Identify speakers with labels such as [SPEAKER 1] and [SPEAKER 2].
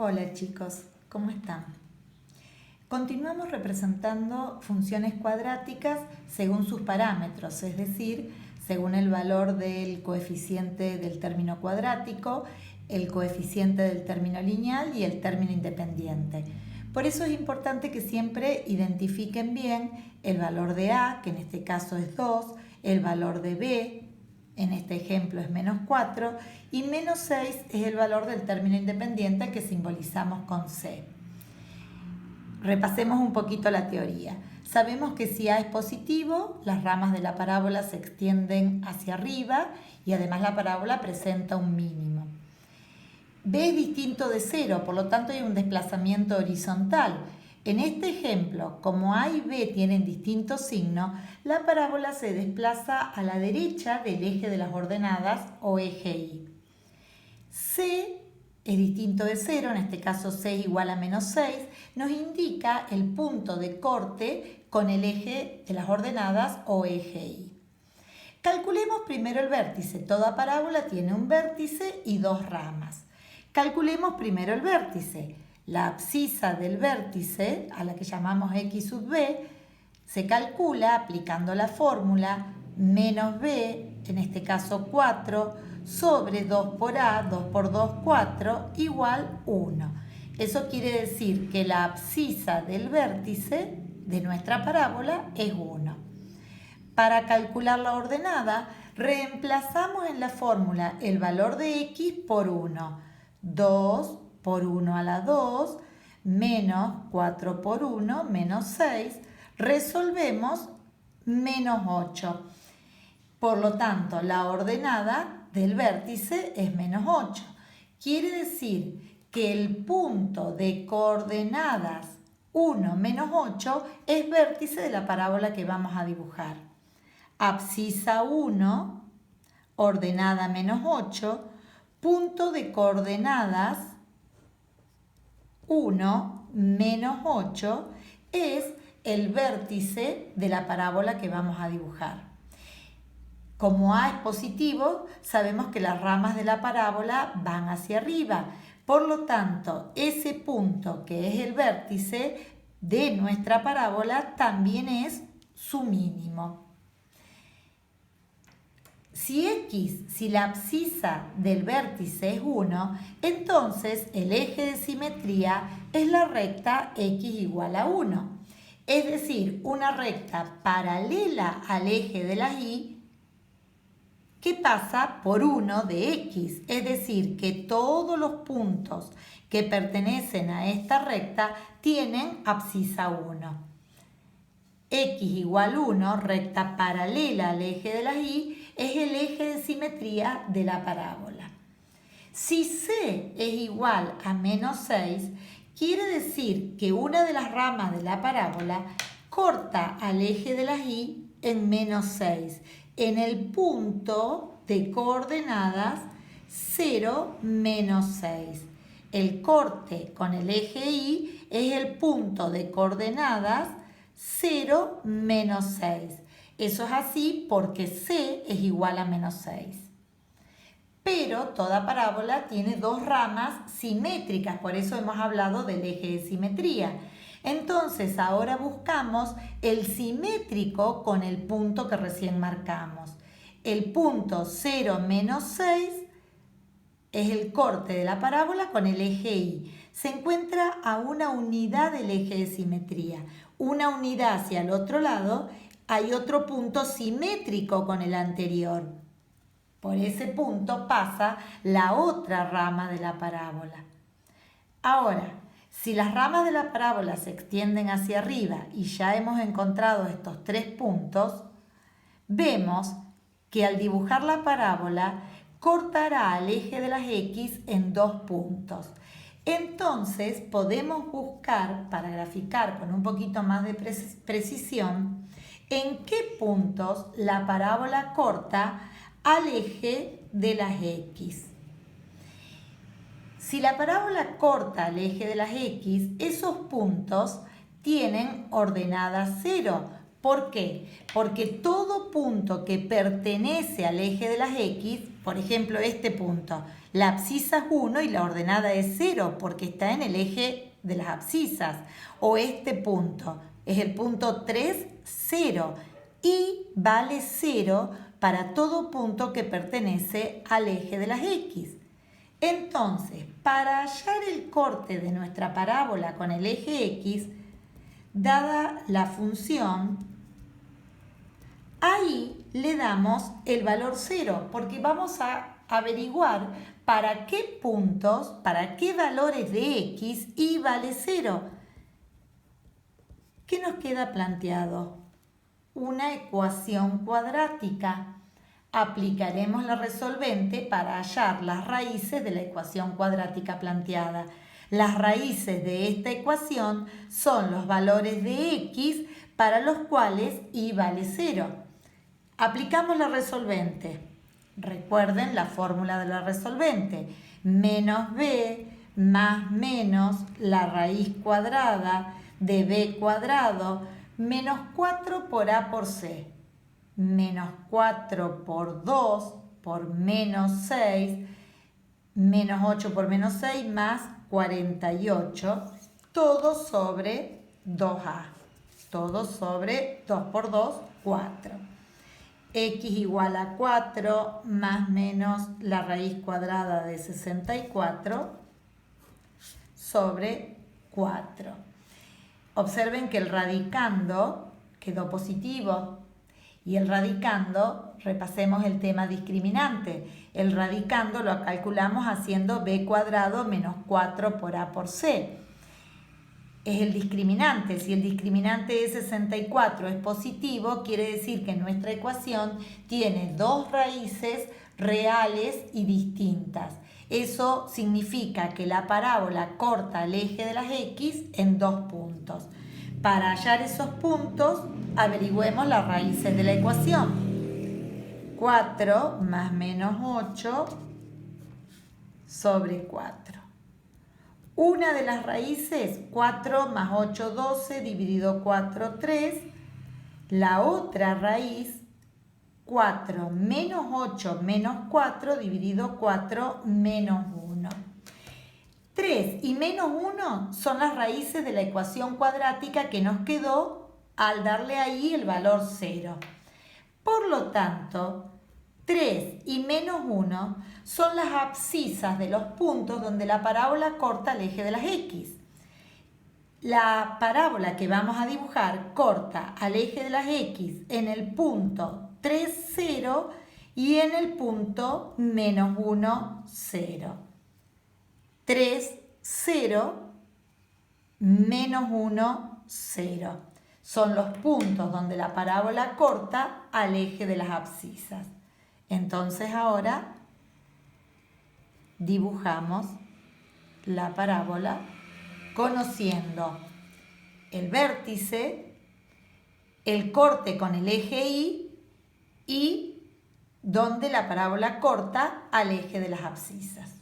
[SPEAKER 1] Hola chicos, ¿cómo están? Continuamos representando funciones cuadráticas según sus parámetros, es decir, según el valor del coeficiente del término cuadrático, el coeficiente del término lineal y el término independiente. Por eso es importante que siempre identifiquen bien el valor de A, que en este caso es 2, el valor de B, en este ejemplo es menos 4, y menos 6 es el valor del término independiente que simbolizamos con C. Repasemos un poquito la teoría. Sabemos que si A es positivo, las ramas de la parábola se extienden hacia arriba y además la parábola presenta un mínimo. B es distinto de 0, por lo tanto hay un desplazamiento horizontal. En este ejemplo, como A y B tienen distintos signos, la parábola se desplaza a la derecha del eje de las ordenadas o eje Y. C es distinto de 0, en este caso C igual a menos 6, nos indica el punto de corte con el eje de las ordenadas o eje Y. Calculemos primero el vértice. Toda parábola tiene un vértice y dos ramas. Calculemos primero el vértice. La abscisa del vértice, a la que llamamos x sub b, se calcula aplicando la fórmula menos b, en este caso 4, sobre 2 por a, 2 por 2, 4, igual 1. Eso quiere decir que la abscisa del vértice de nuestra parábola es 1. Para calcular la ordenada, reemplazamos en la fórmula el valor de x por 1. 2 por 1 a la 2, menos 4 por 1, menos 6. Resolvemos menos 8. Por lo tanto, la ordenada del vértice es menos 8. Quiere decir que el punto de coordenadas 1 menos 8 es vértice de la parábola que vamos a dibujar. Abscisa 1, ordenada menos 8, punto de coordenadas 1 menos 8 es el vértice de la parábola que vamos a dibujar. Como A es positivo, sabemos que las ramas de la parábola van hacia arriba. Por lo tanto, ese punto que es el vértice de nuestra parábola también es su mínimo. Si la abscisa del vértice es 1, entonces el eje de simetría es la recta x igual a 1. Es decir, una recta paralela al eje de la y que pasa por 1 de x. Es decir, que todos los puntos que pertenecen a esta recta tienen abscisa 1. X igual 1, recta paralela al eje de la y, es el eje de simetría de la parábola. Si C es igual a menos 6, quiere decir que una de las ramas de la parábola corta al eje de la y en menos 6, en el punto de coordenadas 0, menos 6. El corte con el eje Y es el punto de coordenadas 0, menos 6. Eso es así porque C es igual a menos 6. Pero toda parábola tiene dos ramas simétricas, por eso hemos hablado del eje de simetría. Entonces ahora buscamos el simétrico con el punto que recién marcamos. El punto 0, menos 6 es el corte de la parábola con el eje Y. Se encuentra a una unidad del eje de simetría. Una unidad hacia el otro lado, hay otro punto simétrico con el anterior. Por ese punto pasa la otra rama de la parábola. Ahora, si las ramas de la parábola se extienden hacia arriba y ya hemos encontrado estos tres puntos, vemos que al dibujar la parábola cortará al eje de las x en dos puntos. Entonces podemos buscar, para graficar con un poquito más de precisión, en qué puntos la parábola corta al eje de las x. Si la parábola corta al eje de las x, esos puntos tienen ordenada 0. ¿Por qué? Porque todo punto que pertenece al eje de las x por ejemplo, este punto. La abscisa es 1 y la ordenada es 0 porque está en el eje de las abscisas. O este punto es el punto 3, 0 y vale 0 para todo punto que pertenece al eje de las X. Entonces, para hallar el corte de nuestra parábola con el eje X, dada la función, ahí le damos el valor 0, porque vamos a averiguar para qué puntos, para qué valores de X y vale 0. ¿Qué nos queda planteado? Una ecuación cuadrática. Aplicaremos la resolvente para hallar las raíces de la ecuación cuadrática planteada. Las raíces de esta ecuación son los valores de X para los cuales y vale 0. Aplicamos la resolvente. Recuerden la fórmula de la resolvente. Menos b más menos la raíz cuadrada de b cuadrado menos 4 por a por c. Menos 4 por 2 por menos 6, menos 8 por menos 6 más 48, todo sobre 2a. Todo sobre 2 por 2, 4. X igual a 4 más menos la raíz cuadrada de 64 sobre 4. Observen que el radicando quedó positivo y el radicando, repasemos el tema discriminante. El radicando lo calculamos haciendo b cuadrado menos 4 por a por c. Es el discriminante. Si el discriminante de 64 es positivo, quiere decir que nuestra ecuación tiene dos raíces reales y distintas. Eso significa que la parábola corta el eje de las X en 2 puntos. Para hallar esos puntos, averigüemos las raíces de la ecuación. 4 más menos 8 sobre 4. Una de las raíces, 4 más 8, 12, dividido 4, 3. La otra raíz, 4 menos 8 menos 4, dividido 4, menos 1. 3 y menos 1 son las raíces de la ecuación cuadrática que nos quedó al darle ahí el valor 0. Por lo tanto, 3 y menos 1 son las abscisas de los puntos donde la parábola corta el eje de las X. La parábola que vamos a dibujar corta al eje de las X en el punto 3, 0 y en el punto menos 1, 0. 3, 0, menos 1, 0. Son los puntos donde la parábola corta al eje de las abscisas. Entonces ahora dibujamos la parábola conociendo el vértice, el corte con el eje y donde la parábola corta al eje de las abscisas.